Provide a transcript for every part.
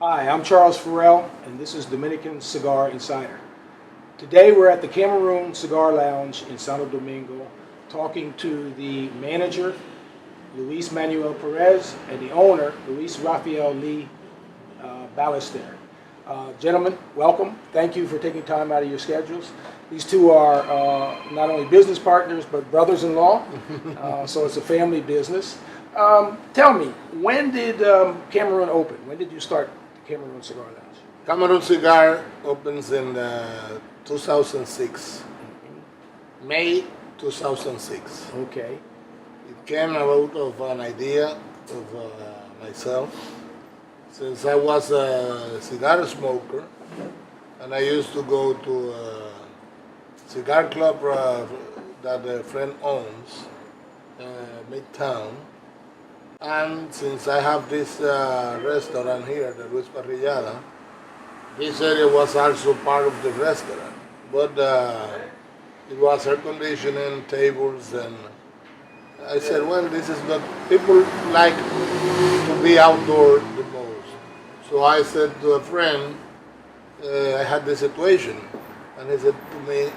Hi, I'm Charles Farrell, and this is Dominican Cigar Insider. Today we're at the Cameroon Cigar Lounge in Santo Domingo talking to the manager, Luis Manuel Perez, and the owner, Luis Rafael Lee Ballester. Gentlemen, welcome. Thank you for taking time out of your schedules. These two are not only business partners, but brothers-in-law, so it's a family business. Tell me, when did Cameroon open? When did you start the Cameroon Cigar Lounge? Cameroon Cigar opens in 2006, May 2006. Okay. It came out of an idea of myself, since I was a cigar smoker, and I used to go to a cigar club that a friend owns, midtown. And since I have this restaurant here, the Luis Parrillada, this area was also part of the restaurant. But it was air conditioning, tables, and I said, well, this is not, people like to be outdoor the most. So I said to a friend, I had this situation, and he said to me,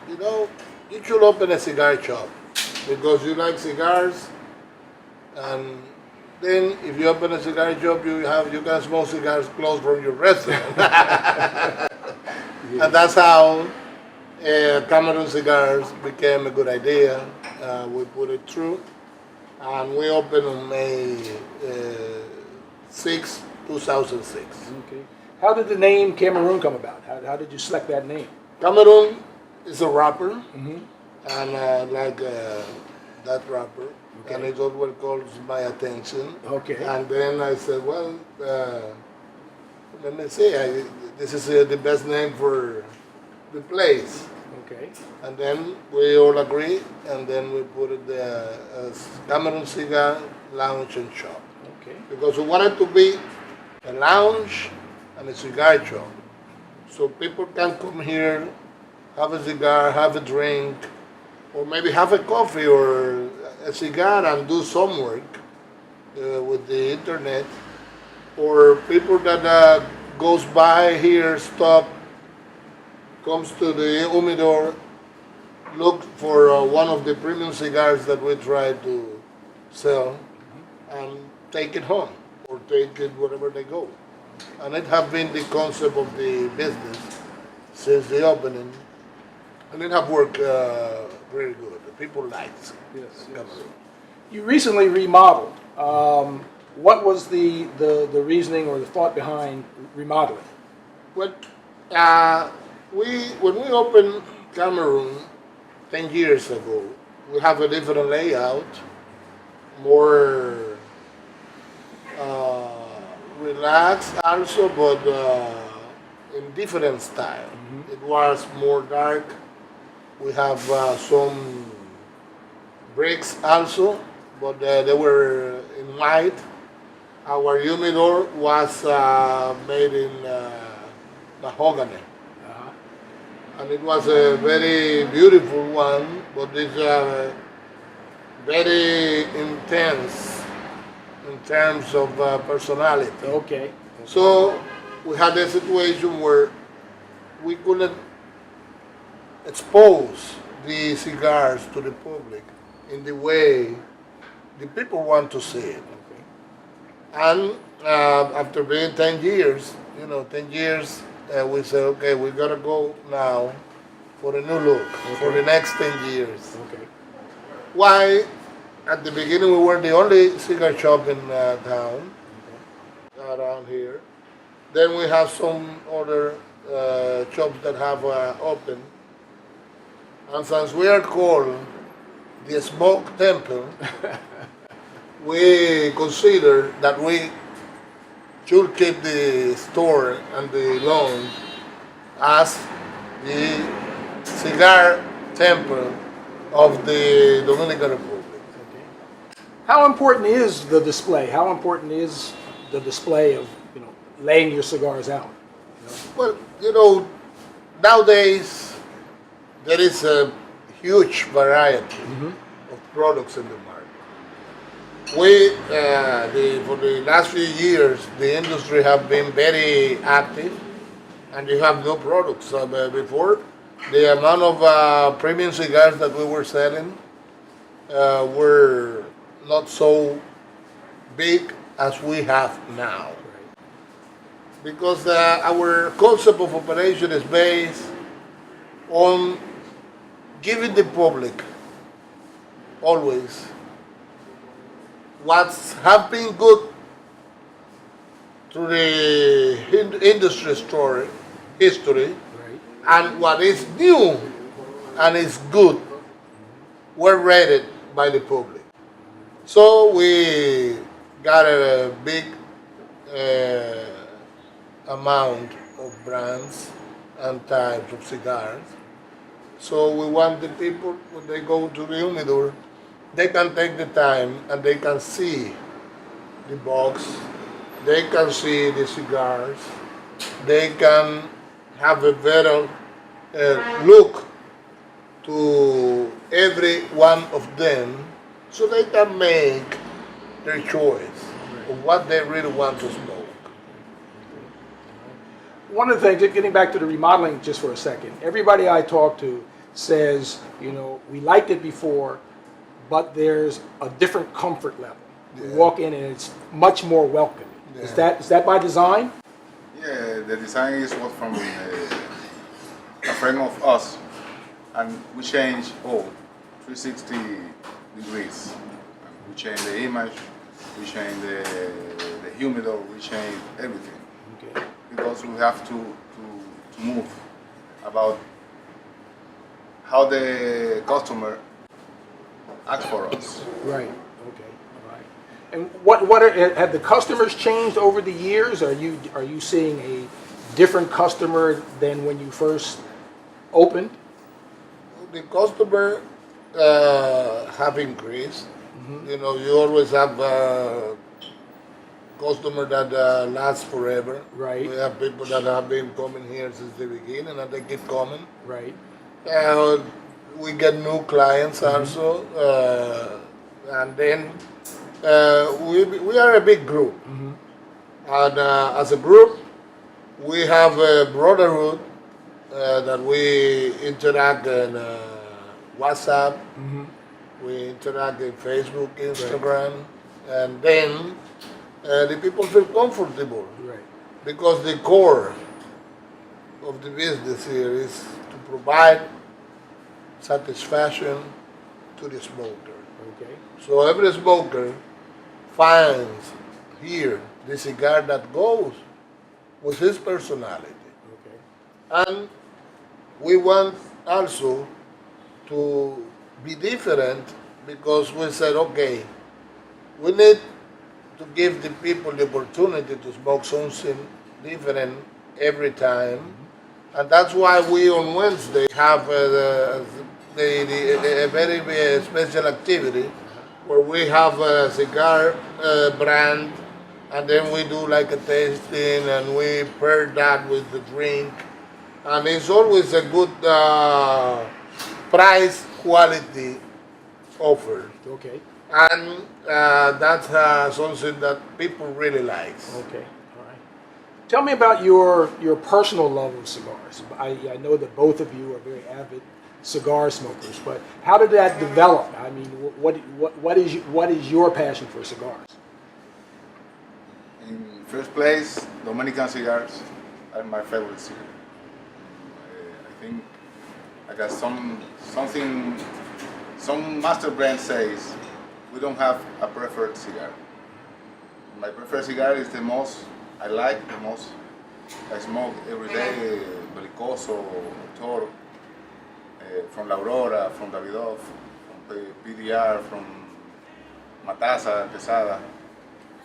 you know, you should open a cigar shop because you like cigars, and then if you open a cigar shop, you can smoke cigars close from your restaurant. And that's how Cameroon Cigars became a good idea. We put it through, and we opened on May 6, 2006. Okay. How did the name Cameroon come about? How did you select that name? Cameroon is a rapper, Mm-hmm. and like that rapper, Okay. and it always calls my attention. Okay. And then I said, well, let me see, this is the best name for the place. Okay. And then we all agree, and then we put it as Cameroon Cigar Lounge and Shop. Okay. Because we wanted to be a lounge and a cigar shop. So people can come here, have a cigar, have a drink, or maybe have a coffee or a cigar and do some work with the internet. Or people that goes by here, stop, comes to the humidor, look for one of the premium cigars that we try to sell, and take it home or take it wherever they go. And it has been the concept of the business since the opening, and it has worked very good. The people like it. Yes. You recently remodeled. What was the reasoning or the thought behind remodeling? Well, when we opened Cameroon 10 years ago, we have a different layout, more relaxed also, but in different style. Mm-hmm. It was more dark. We have some bricks also, but they were in white. Our humidor was made in mahogany. Uh-huh. And it was a very beautiful one, but it's very intense in terms of personality. Okay. So we had a situation where we couldn't expose the cigars to the public in the way the people want to see it. Okay. And after being 10 years, 10 years, we said, okay, we gotta go now for a new look for the next 10 years. Okay. Why? At the beginning, we were the only cigar shop in town, around here. Then we have some other shops that have opened. And since we are called the Smoke Temple, we consider that we should keep the store and the lounge as the cigar temple of the Dominican Republic. Okay. How important is the display? How important is the display of laying your cigars out? Well, nowadays there is a huge variety of products in the market. for the last few years, the industry have been very active, and you have no products. Before, the amount of premium cigars that we were selling were not so big as we have now. Because our concept of operation is based on giving the public always what's have been good through the industry story, history, Right. and what is new and is good were rated by the public. So we got a big amount of brands and types of cigars. So we want the people, when they go to the humidor, they can take the time and they can see the box, they can see the cigars, they can have a better look to every one of them, so they can make their choice of what they really want to smoke. One of the things, getting back to the remodeling just for a second, everybody I talk to says, we liked it before, but there's a different comfort level. We walk in and it's much more welcoming. Yeah. Is that by design? Yeah, the design is what from a friend of us, and we change 360 degrees. We change the image, we change the humidor, we change everything. Okay. Because we have to move about how the customer acts for us. Right. Okay. All right. And what have the customers changed over the years? Are you seeing a different customer than when you first opened? The customer have increased. You always have customer that lasts forever. Right. We have people that have been coming here since the beginning and they keep coming. Right. We get new clients also, and then we are a big group. And as a group, we have a brotherhood that we interact in WhatsApp, we interact in Facebook, Instagram, and then the people feel comfortable. Right. Because the core of the business here is to provide satisfaction to the smoker. Okay. So every smoker finds here the cigar that goes with his personality. Okay. And we want also to be different because we said, okay, we need to give the people the opportunity to smoke something different every time. And that's why we on Wednesday have a very special activity where we have a cigar brand, and then we do like a tasting and we pair that with the drink. And it's always a good price quality offer. Okay. And that's something that people really like. Okay. All right. Tell me about your personal love of cigars. I know that both of you are very avid cigar smokers, but how did that develop? I mean, what is your passion for cigars? In first place, Dominican cigars are my favorite cigar. I think I got some master brand says we don't have a preferred cigar. My preferred cigar is the most I like, the most I smoke every day, Belicoso, Toro, from La Aurora, from Davidoff, from PDR, from Matasa, Pesada.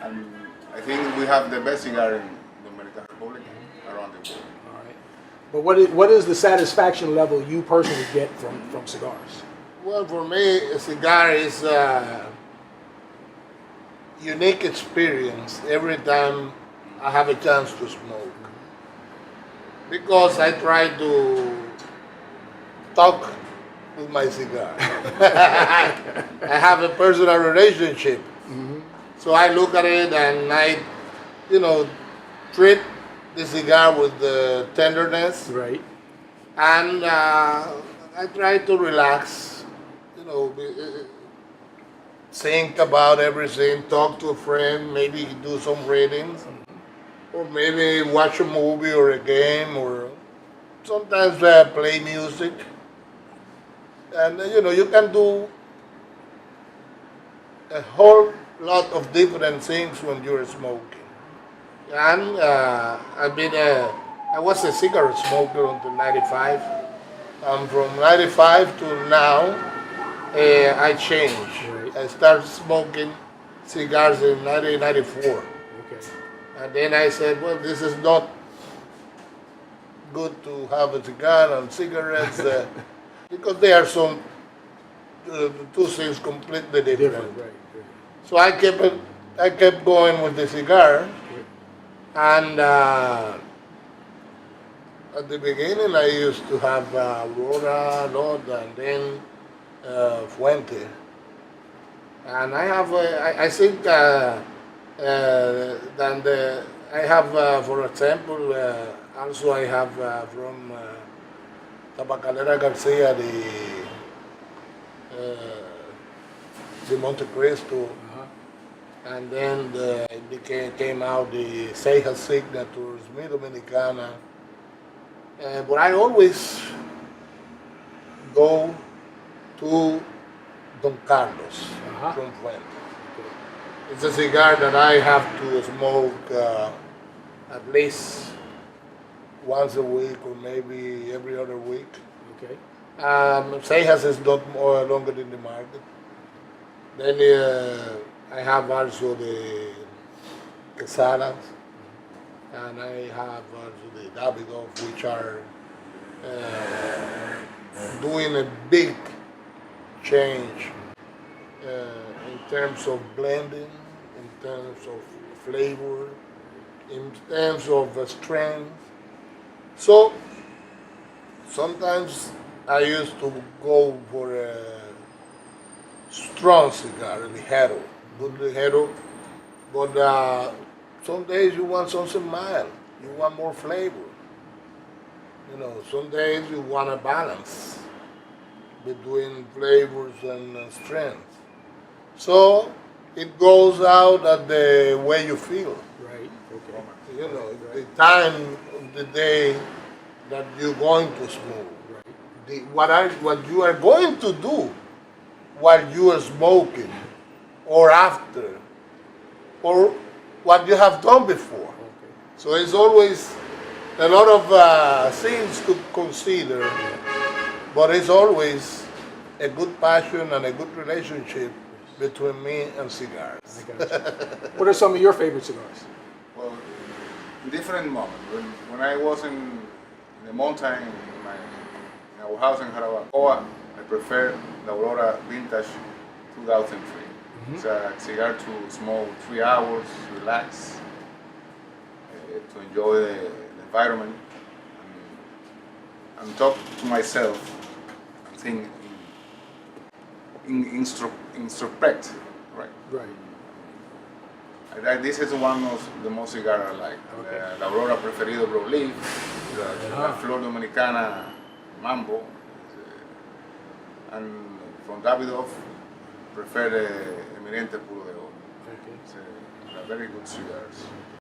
And I think we have the best cigar in the Dominican Republic around the world. All right. But what is the satisfaction level you personally get from cigars? Well, for me, a cigar is a unique experience every time I have a chance to smoke. Because I try to talk with my cigar. I have a personal relationship So I look at it and I, you know, treat the cigar with the tenderness, Right. and I try to relax, you know, think about everything, talk to a friend, maybe do some readings, or maybe watch a movie or a game, or sometimes play music. And you know, you can do a whole lot of different things when you're smoking. And I was a cigarette smoker until '95. And from '95 to now, I changed. Right. I started smoking cigars in 1994. Okay. And then I said, well, this is not good to have a cigar and cigarettes because they are some two things completely different. Different. Right. Right. So I kept going with the cigar, and at the beginning I used to have Aurora, Lord, and then Fuente, and I have I think then I have for example also I have from Tabacalera Garcia the Monte Cristo. And then it came out the Ceja signatures, Mi Dominicana. But I always go to Don Carlos from Fuente. It's a cigar that I have to smoke at least once a week or maybe every other week. Okay. Cejas is not more longer in the market. Then I have also the Quesadas, and I have also the Davidoff, which are doing a big change in terms of blending, in terms of flavor, in terms of strength. So sometimes I used to go for a strong cigar, ligero, good ligero, but some days you want something mild, you want more flavor. You know, some days you want a balance between flavors and strength. So it goes out at the way you feel. Right. Okay. You know, the time of the day that you're going to smoke. Right. What you are going to do while you are smoking, or after, or what you have done before. Okay. So it's always a lot of things to consider, but it's always a good passion and a good relationship between me and cigars. I got you. What are some of your favorite cigars? Well, different moments. When I was in the mountain in our house in Jarabacoa, I prefer the Aurora Vintage 2003. It's a cigar to smoke 3 hours, relax, to enjoy the environment, and talk to myself and think in introspect, right? Right. This is one of the most cigar I like. Okay. The Aurora Preferido Broadleaf, the Flor Dominicana Mambo, and from Davidoff, prefer the Eminente Puro de Oro. Okay. It's a very good cigars.